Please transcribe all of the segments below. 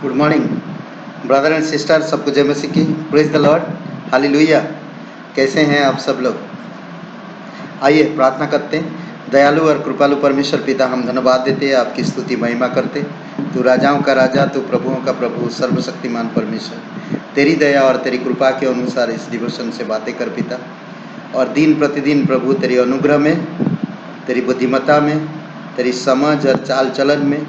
Good morning brother and sister, सबको जय मसीह की। Praise the Lord, hallelujah. कैसे हैं आप सब लोग? आइए प्रार्थना करते हैं। दयालु और कृपालु परमेश्वर पिता, हम धन्यवाद देते हैं, आपकी स्तुति महिमा करते। तू राजाओं का राजा, तू प्रभुओं का प्रभु, सर्वशक्तिमान परमेश्वर, तेरी दया और तेरी कृपा के अनुसार इस डिवोशन से बातें कर पिता। और दिन प्रतिदिन प्रभु तेरी अनुग्रह में, तेरी बुद्धिमत्ता में, तेरी समझ और चाल चलन में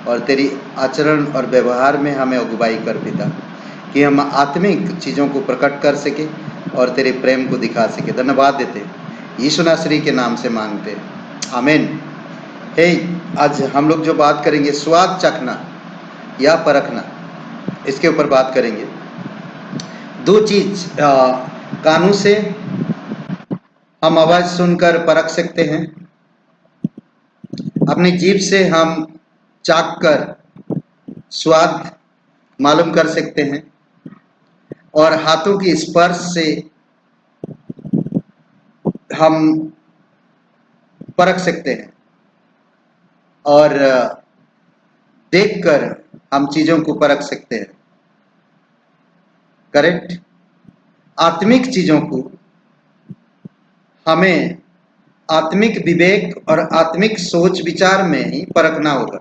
और तेरी आचरण और व्यवहार में हमें अगुवाई कर पिता, कि हम आत्मिक चीज़ों को प्रकट कर सके और तेरे प्रेम को दिखा सके। धन्यवाद देते, यीशु नासरी के नाम से मांगते, आमीन। हे, आज हम लोग जो बात करेंगे, स्वाद चखना या परखना, इसके ऊपर बात करेंगे। दो चीज कानों से हम आवाज सुनकर परख सकते हैं, अपनी जीभ से हम चाख कर स्वाद मालूम कर सकते हैं, और हाथों की स्पर्श से हम परख सकते हैं, और देखकर हम चीजों को परख सकते हैं। करेक्ट। आत्मिक चीजों को हमें आत्मिक विवेक और आत्मिक सोच विचार में ही परखना होगा।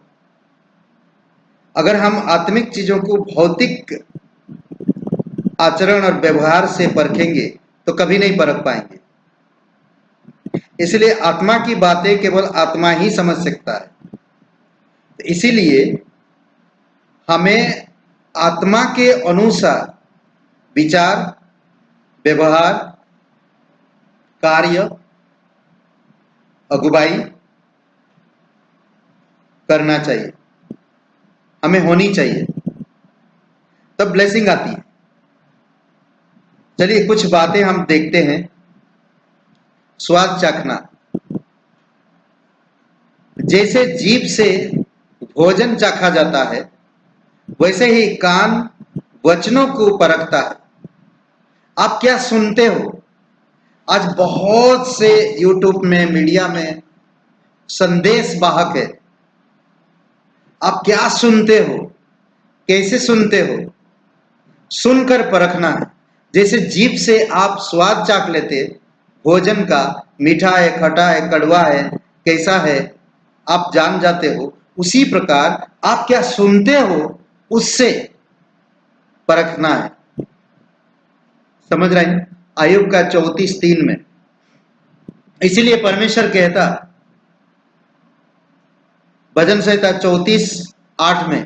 अगर हम आत्मिक चीजों को भौतिक आचरण और व्यवहार से परखेंगे तो कभी नहीं परख पाएंगे। इसलिए आत्मा की बातें केवल आत्मा ही समझ सकता है। इसीलिए हमें आत्मा के अनुसार विचार, व्यवहार, कार्य, अगुवाई करना चाहिए, हमें होनी चाहिए, तब ब्लेसिंग आती है। चलिए कुछ बातें हम देखते हैं। स्वाद चखना, जैसे जीभ से भोजन चखा जाता है, वैसे ही कान वचनों को परखता है। आप क्या सुनते हो? आज बहुत से यूट्यूब में, मीडिया में संदेश वाहक है। आप क्या सुनते हो, कैसे सुनते हो, सुनकर परखना है। जैसे जीभ से आप स्वाद चाख लेते भोजन का, मीठा है, खटा है, कड़वा है, कैसा है, आप जान जाते हो, उसी प्रकार आप क्या सुनते हो उससे परखना है। समझ रहे हैं? आयुब का 34:3 में इसीलिए परमेश्वर कहता, भजन संहिता 34:8 में,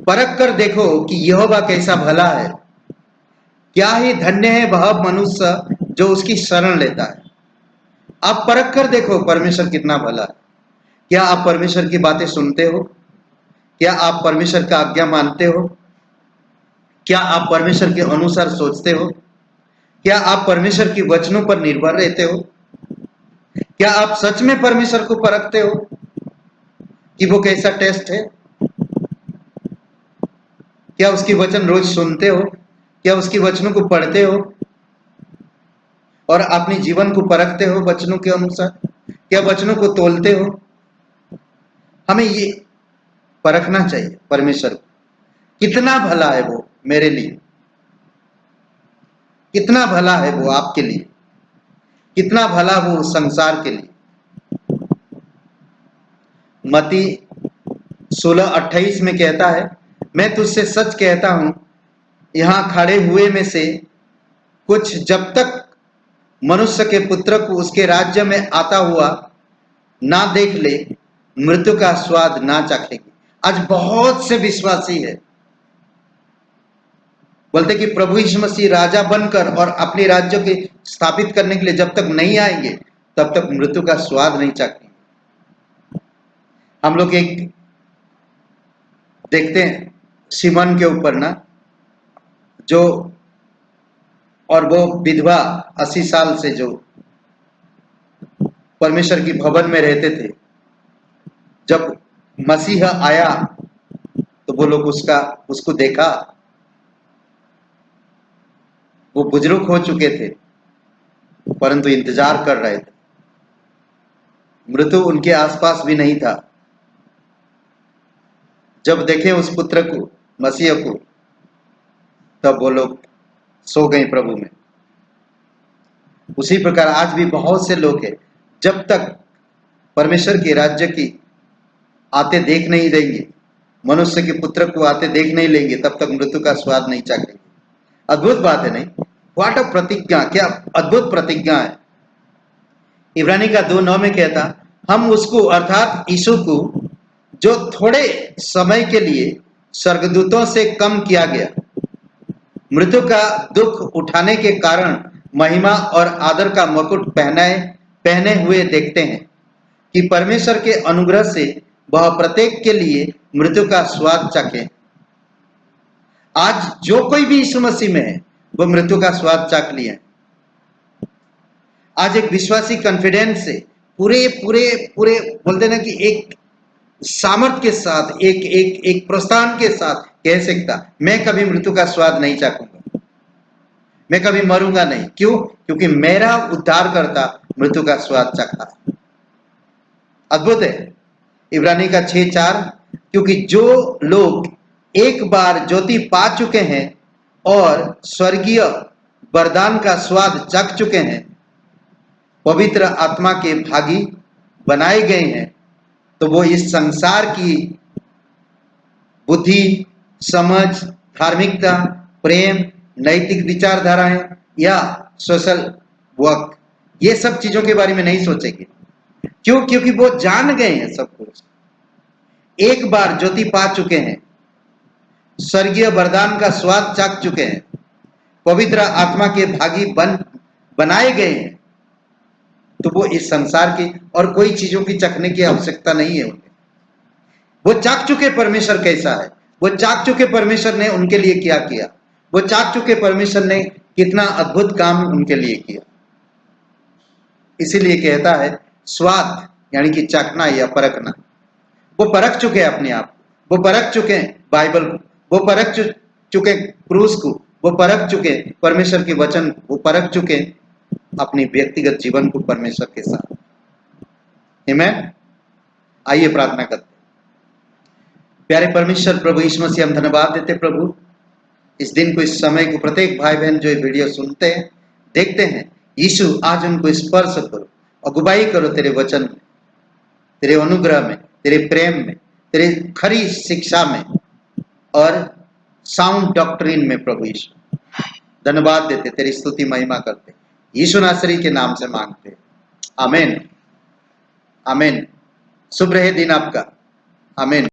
परख कर देखो कि यहोवा कैसा भला है, क्या ही धन्य है वह मनुष्य जो उसकी शरण लेता है। आप परख कर देखो परमेश्वर कितना भला है। क्या आप परमेश्वर की बातें सुनते हो? क्या आप परमेश्वर का आज्ञा मानते हो? क्या आप परमेश्वर के अनुसार सोचते हो? क्या आप परमेश्वर की वचनों पर निर्भर रहते हो? क्या आप सच में परमेश्वर को परखते हो कि वो कैसा टेस्ट है? क्या उसकी वचन रोज सुनते हो? क्या उसकी वचनों को पढ़ते हो और अपने जीवन को परखते हो वचनों के अनुसार? क्या वचनों को तोलते हो? हमें ये परखना चाहिए परमेश्वर कितना भला है वो मेरे लिए, कितना भला है वो आपके लिए, कितना भला वो संसार के लिए। मत्ती 16:28 में कहता है, मैं तुझसे सच कहता हूं, यहां खड़े हुए में से कुछ जब तक मनुष्य के पुत्र को उसके राज्य में आता हुआ ना देख ले, मृत्यु का स्वाद ना चखेंगे। आज बहुत से विश्वासी है बोलते कि प्रभु यीशु मसीह राजा बनकर और अपने राज्य के स्थापित करने के लिए जब तक नहीं आएंगे तब तक मृत्यु का स्वाद नहीं चखेंगे। हम लोग एक देखते हैं सिमन के ऊपर ना, जो और वो विधवा 80 साल से जो परमेश्वर की भवन में रहते थे, जब मसीह आया तो वो लोग उसको देखा। वो बुजुर्ग हो चुके थे परंतु इंतजार कर रहे थे, मृत्यु उनके आसपास भी नहीं था। जब देखे उस पुत्र को, मसीह को, तब वो लोग सो गए प्रभु में। उसी प्रकार आज भी बहुत से लोग हैं, जब तक परमेश्वर के राज्य की आते देख नहीं देंगे, मनुष्य के पुत्र को आते देख नहीं लेंगे, तब तक मृत्यु का स्वाद नहीं चाखेंगे। अद्भुत बात है नहीं? व्हाट अ प्रतिज्ञा, क्या अद्भुत प्रतिज्ञा है। इब्रानी का 2:9 में कहता, हम उसको अर्थात यीशु को, जो थोड़े समय के लिए स्वर्गदूतों से कम किया गया, मृत्यु का दुख उठाने के कारण महिमा और आदर का मुकुट पहने हुए देखते हैं कि परमेश्वर के अनुग्रह से वह प्रत्येक के लिए मृत्यु का स्वाद चखे। आज जो कोई भी यीशु मसीह में है, वो मृत्यु का स्वाद चाख लिया। आज एक विश्वासी कॉन्फिडेंस से पूरे पूरे पूरे बोलते ना कि एक सामर्थ्य के साथ, एक एक एक प्रोत्साहन के साथ कह सकता, मैं कभी मृत्यु का स्वाद नहीं चाखूंगा, मैं कभी मरूंगा नहीं। क्यों? क्योंकि मेरा उद्धारकर्ता मृत्यु का स्वाद चखा। अद्भुत है। इब्रानी का 6:4, क्योंकि जो लोग एक बार ज्योति पा चुके हैं और स्वर्गीय वरदान का स्वाद चख चुके हैं, पवित्र आत्मा के भागी बनाए गए हैं, तो वो इस संसार की बुद्धि, समझ, धार्मिकता, प्रेम, नैतिक विचारधाराएं या सोशल वर्क, ये सब चीजों के बारे में नहीं सोचेंगे। क्यों? क्योंकि वो जान गए हैं सब कुछ। एक बार ज्योति पा चुके हैं, स्वर्गीय वरदान का स्वाद चाख चुके हैं, पवित्र आत्मा के भागी बनाए गए हैं, तो वो इस संसार की और कोई चीजों की चखने की आवश्यकता नहीं है उन्हें। वो चाख चुके परमेश्वर कैसा है, वो चाख चुके परमेश्वर ने उनके लिए क्या किया, वो चाख चुके परमेश्वर ने कितना अद्भुत काम उनके लिए किया। इसीलिए कहता है स्वाद, यानी कि चखना या परखना। वो परख चुके हैं अपने आप, वो परख चुके हैं बाइबल को, वो परख चुके क्रूस को, वो परख चुके परमेश्वर के वचन को, वो परख चुके अपनी व्यक्तिगत जीवन को परमेश्वर के साथ। आमीन। आइए प्रार्थना करते। प्यारे परमेश्वर प्रभु यीशु मसीह, हम धन्यवाद देते प्रभु इस दिन को, इस समय को, प्रत्येक भाई बहन जो ये वीडियो सुनते हैं, देखते हैं, यीशु आज उनको स्पर्श करो, अगुवाई करो तेरे वचन में, तेरे अनुग्रह में, तेरे प्रेम में, तेरे खरी शिक्षा में और साउंड डॉक्ट्रिन में। प्रभु यीशु धन्यवाद देते, तेरी स्तुति महिमा करते, यीशु नासरी के नाम से मांगते, आमीन। आमीन। शुभ रहे दिन आपका। आमीन।